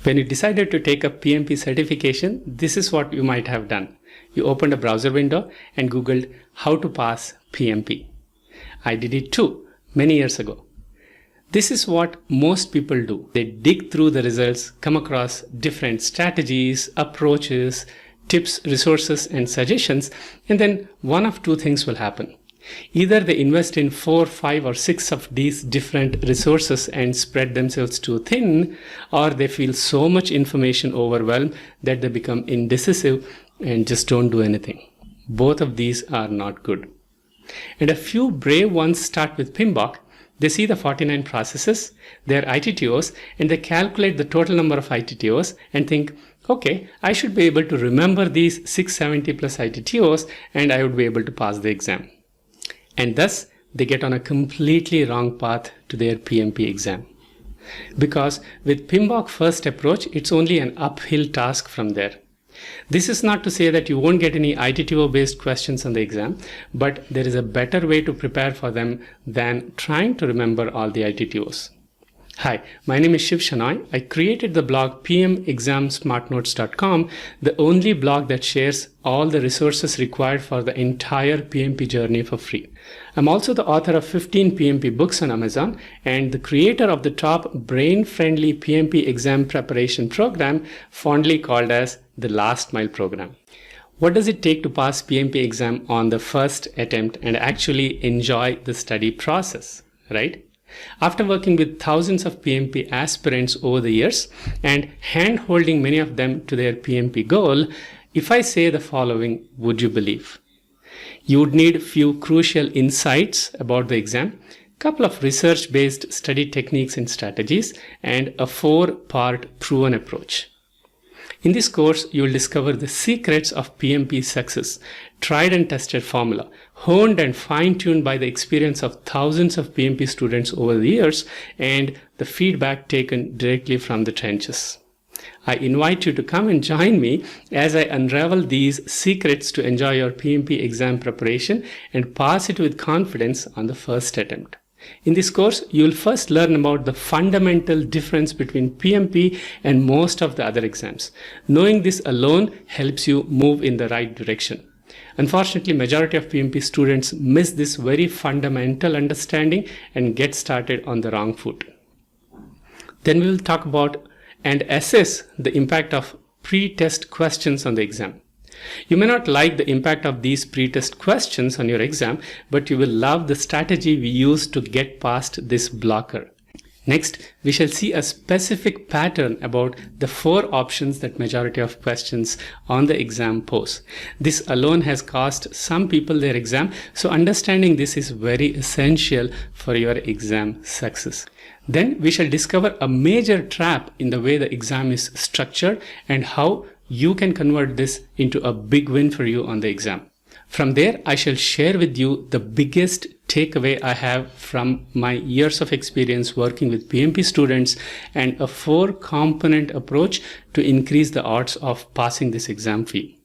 When you decided to take a PMP certification, this is what you might have done. You opened a browser window and Googled how to pass PMP. I did it too, many years ago. This is what most people do. They dig through the results, come across different strategies, approaches, tips, resources, and suggestions, and then one of two things will happen. Either they invest in 4, 5, or 6 of these different resources and spread themselves too thin, or they feel so much information overwhelmed that they become indecisive and just don't do anything. Both of these are not good. And a few brave ones start with PMBOK. They see the 49 processes, their ITTOs, and they calculate the total number of ITTOs and think, okay, I should be able to remember these 670 plus ITTOs and I would be able to pass the exam. And thus, they get on a completely wrong path to their PMP exam. Because with PMBOK first approach, it's only an uphill task from there. This is not to say that you won't get any ITTO based questions on the exam, but there is a better way to prepare for them than trying to remember all the ITTOs. Hi, my name is Shiv Shenoy. I created the blog pmexamsmartnotes.com, the only blog that shares all the resources required for the entire PMP journey for free. I'm also the author of 15 PMP books on Amazon and the creator of the top brain-friendly PMP exam preparation program, fondly called as the Last Mile program. What does it take to pass PMP exam on the first attempt and actually enjoy the study process, right? After working with thousands of PMP aspirants over the years and hand-holding many of them to their PMP goal, if I say the following, would you believe? You would need few crucial insights about the exam, couple of research-based study techniques and strategies, and a 4-part proven approach. In this course, you will discover the secrets of PMP success, tried and tested formula, honed and fine-tuned by the experience of thousands of PMP students over the years, and the feedback taken directly from the trenches. I invite you to come and join me as I unravel these secrets to enjoy your PMP exam preparation and pass it with confidence on the first attempt. In this course, you will first learn about the fundamental difference between PMP and most of the other exams. Knowing this alone helps you move in the right direction. Unfortunately, majority of PMP students miss this very fundamental understanding and get started on the wrong foot. Then we will talk about and assess the impact of pre-test questions on the exam. You may not like the impact of these pre-test questions on your exam, but you will love the strategy we use to get past this blocker. Next, we shall see a specific pattern about the 4 options that majority of questions on the exam pose. This alone has cost some people their exam, so understanding this is very essential for your exam success. Then we shall discover a major trap in the way the exam is structured and how you can convert this into a big win for you on the exam. From there, I shall share with you the biggest takeaway I have from my years of experience working with PMP students and a 4-component approach to increase the odds of passing this exam for you.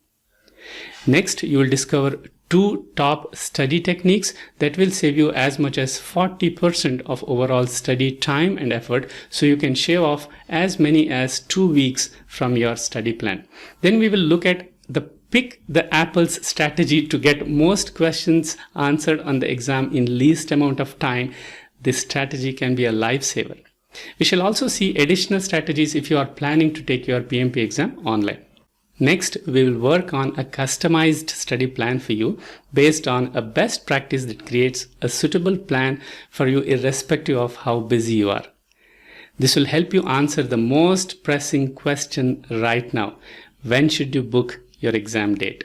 Next, you will discover 2 top study techniques that will save you as much as 40% of overall study time and effort, so you can shave off as many as 2 weeks from your study plan. Then we will look at the pick the apples strategy to get most questions answered on the exam in least amount of time. This strategy can be a lifesaver. We shall also see additional strategies if you are planning to take your PMP exam online. Next, we will work on a customized study plan for you based on a best practice that creates a suitable plan for you irrespective of how busy you are. This will help you answer the most pressing question right now. When should you book your exam date?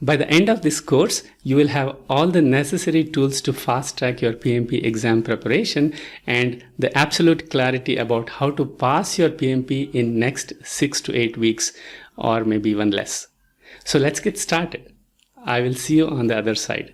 By the end of this course, you will have all the necessary tools to fast track your PMP exam preparation and the absolute clarity about how to pass your PMP in next 6 to 8 weeks or maybe even less. So let's get started. I will see you on the other side.